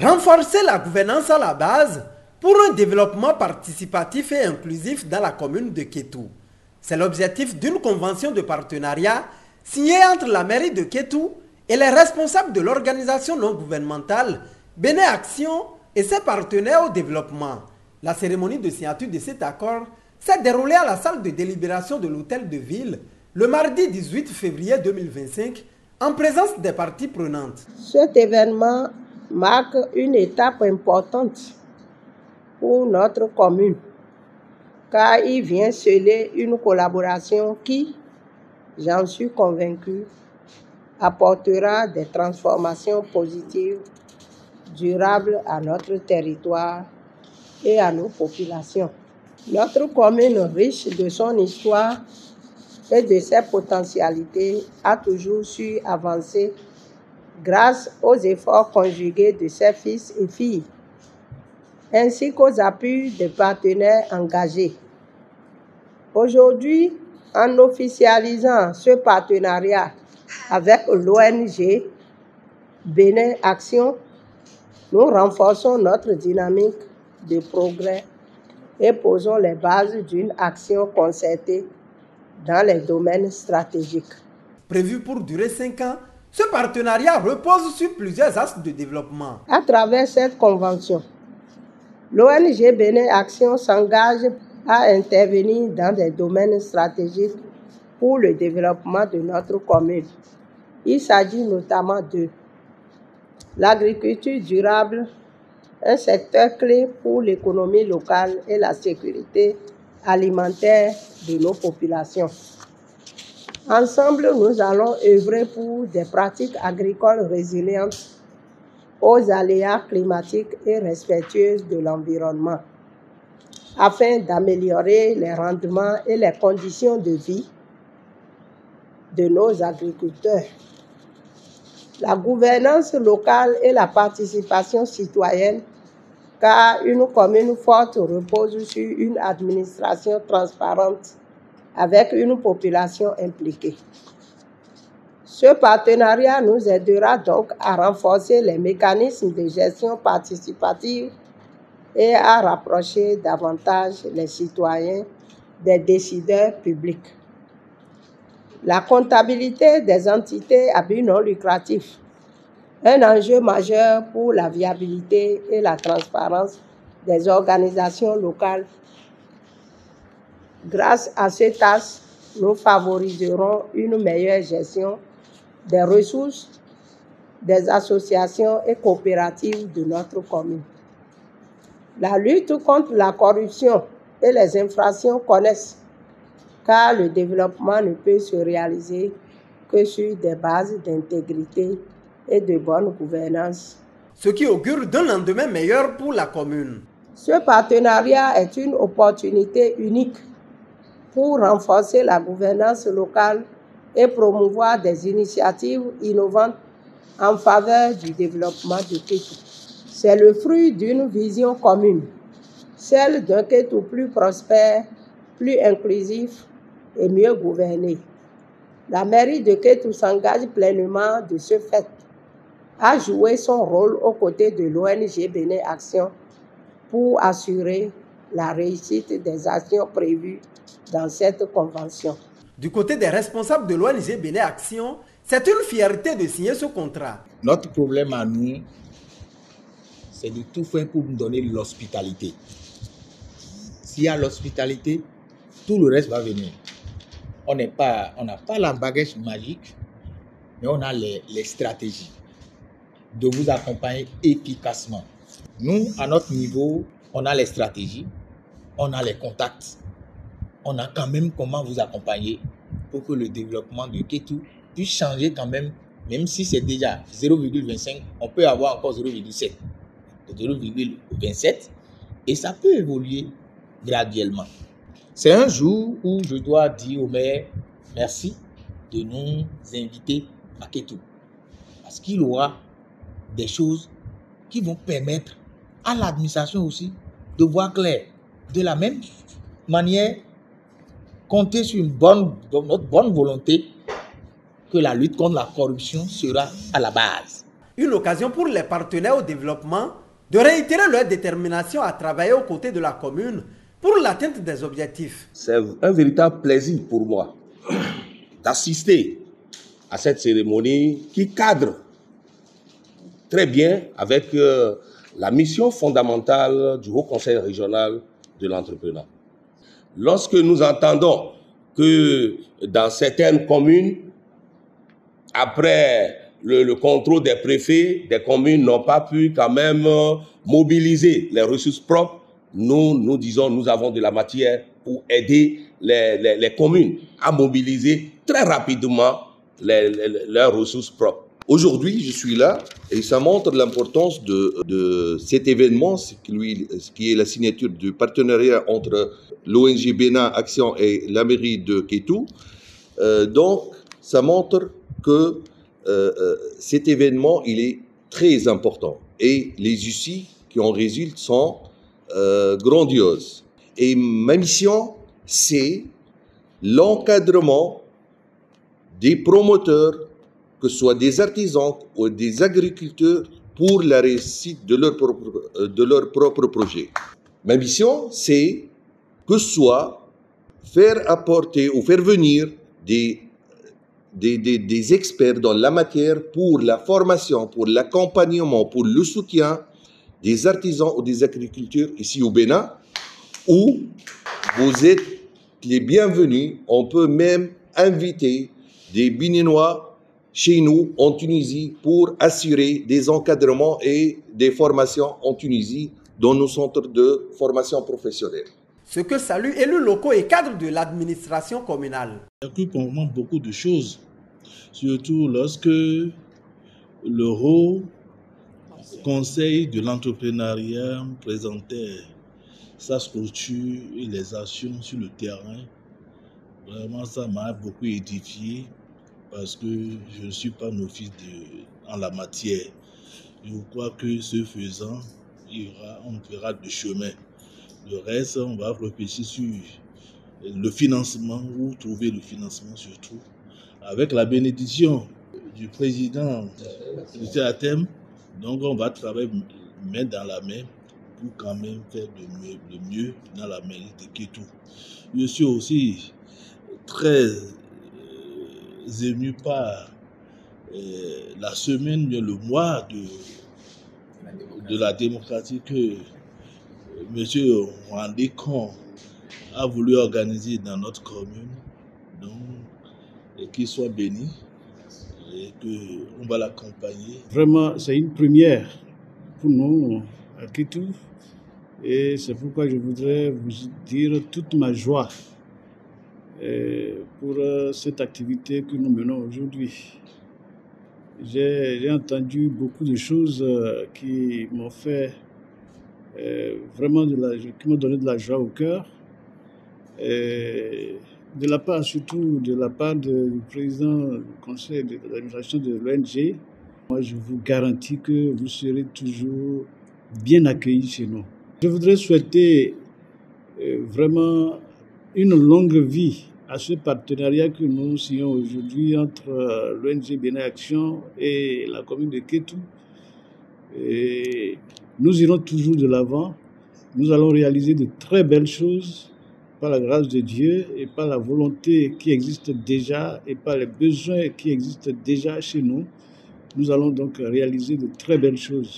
Renforcer la gouvernance à la base pour un développement participatif et inclusif dans la commune de Kétou. C'est l'objectif d'une convention de partenariat signée entre la mairie de Kétou et les responsables de l'organisation non gouvernementale Béné Action et ses partenaires au développement. La cérémonie de signature de cet accord s'est déroulée à la salle de délibération de l'hôtel de ville le mardi 18 février 2025 en présence des parties prenantes. Cet événement marque une étape importante pour notre commune car il vient sceller une collaboration qui, j'en suis convaincu, apportera des transformations positives, durables à notre territoire et à nos populations. Notre commune, riche de son histoire et de ses potentialités, a toujours su avancer grâce aux efforts conjugués de ses fils et filles, ainsi qu'aux appuis des partenaires engagés. Aujourd'hui, en officialisant ce partenariat avec l'ONG Bénin Action, nous renforçons notre dynamique de progrès et posons les bases d'une action concertée dans les domaines stratégiques. Prévu pour durer 5 ans, ce partenariat repose sur plusieurs axes de développement. À travers cette convention, l'ONG Bénin Action s'engage à intervenir dans des domaines stratégiques pour le développement de notre commune. Il s'agit notamment de l'agriculture durable, un secteur clé pour l'économie locale et la sécurité alimentaire de nos populations. Ensemble, nous allons œuvrer pour des pratiques agricoles résilientes aux aléas climatiques et respectueuses de l'environnement, afin d'améliorer les rendements et les conditions de vie de nos agriculteurs. La gouvernance locale et la participation citoyenne, car une commune forte repose sur une administration transparente avec une population impliquée. Ce partenariat nous aidera donc à renforcer les mécanismes de gestion participative et à rapprocher davantage les citoyens des décideurs publics. La comptabilité des entités à but non lucratif, un enjeu majeur pour la viabilité et la transparence des organisations locales. Grâce à ce tâche, nous favoriserons une meilleure gestion des ressources des associations et coopératives de notre commune. La lutte contre la corruption et les infractions connaissent, car le développement ne peut se réaliser que sur des bases d'intégrité et de bonne gouvernance. Ce qui augure d'un lendemain meilleur pour la commune. Ce partenariat est une opportunité unique pour renforcer la gouvernance locale et promouvoir des initiatives innovantes en faveur du développement de Kétou. C'est le fruit d'une vision commune, celle d'un Kétou plus prospère, plus inclusif et mieux gouverné. La mairie de Kétou s'engage pleinement de ce fait à jouer son rôle aux côtés de l'ONG Bénin Action pour assurer la réussite des actions prévues dans cette convention. Du côté des responsables de l'ONG Bénin Action, c'est une fierté de signer ce contrat. Notre problème à nous, c'est de tout faire pour nous donner l'hospitalité. S'il y a l'hospitalité, tout le reste va venir. On n'a pas la baguette magique, mais on a les stratégies de vous accompagner efficacement. Nous, à notre niveau, on a les stratégies, on a les contacts, on a quand même comment vous accompagner pour que le développement de Kétou puisse changer quand même si c'est déjà 0,25, on peut avoir encore 0,7, 0,27 et ça peut évoluer graduellement. C'est un jour où je dois dire au maire merci de nous inviter à Kétou parce qu'il aura des choses qui vont permettre à l'administration aussi de voir clair. De la même manière, compter sur notre bonne volonté que la lutte contre la corruption sera à la base. Une occasion pour les partenaires au développement de réitérer leur détermination à travailler aux côtés de la commune pour l'atteinte des objectifs. C'est un véritable plaisir pour moi d'assister à cette cérémonie qui cadre très bien avec la mission fondamentale du Haut Conseil régional de l'entrepreneuriat. Lorsque nous entendons que dans certaines communes, après le contrôle des préfets, des communes n'ont pas pu quand même mobiliser les ressources propres, nous disons nous avons de la matière pour aider les communes à mobiliser très rapidement leurs ressources propres. Aujourd'hui, je suis là et ça montre l'importance de cet événement, qui est la signature du partenariat entre l'ONG Bénin Action et la mairie de Kétou. Donc, ça montre que cet événement, il est très important et les issues qui en résultent sont grandioses. Et ma mission, c'est l'encadrement des promoteurs, que ce soit des artisans ou des agriculteurs, pour la réussite de leur propre projet. Ma mission, c'est que ce soit faire apporter ou faire venir des experts dans la matière pour la formation, pour l'accompagnement, pour le soutien des artisans ou des agriculteurs ici au Bénin, où vous êtes les bienvenus. On peut même inviter des Béninois chez nous en Tunisie pour assurer des encadrements et des formations en Tunisie dans nos centres de formation professionnelle. Ce que saluent élus locaux et cadres de l'administration communale. J'ai appris pour moi beaucoup de choses, surtout lorsque le Haut Conseil de l'entrepreneuriat présentait sa structure et les actions sur le terrain. Vraiment, ça m'a beaucoup édifié parce que je ne suis pas novice en la matière. Je crois que ce faisant, on fera du chemin. Le reste, on va réfléchir sur le financement, où trouver le financement surtout. Avec la bénédiction du président du CATEM, donc on va travailler main dans la main pour quand même faire le mieux dans la mairie de Kétou. Je suis aussi très ému par la semaine, le mois de la démocratie que M. Rwandé Kon a voulu organiser dans notre commune, donc qu'il soit béni et qu'on va l'accompagner. Vraiment, c'est une première pour nous à Kétou et c'est pourquoi je voudrais vous dire toute ma joie pour cette activité que nous menons aujourd'hui. J'ai entendu beaucoup de choses qui m'ont fait vraiment qui m'ont donné de la joie au cœur. De la part, surtout de la part du président du conseil de l'administration de l'ONG, moi je vous garantis que vous serez toujours bien accueillis chez nous. Je voudrais souhaiter vraiment une longue vie à ce partenariat que nous signons aujourd'hui entre l'ONG Bénin Action et la commune de Kétou. Et nous irons toujours de l'avant. Nous allons réaliser de très belles choses par la grâce de Dieu et par la volonté qui existe déjà et par les besoins qui existent déjà chez nous. Nous allons donc réaliser de très belles choses.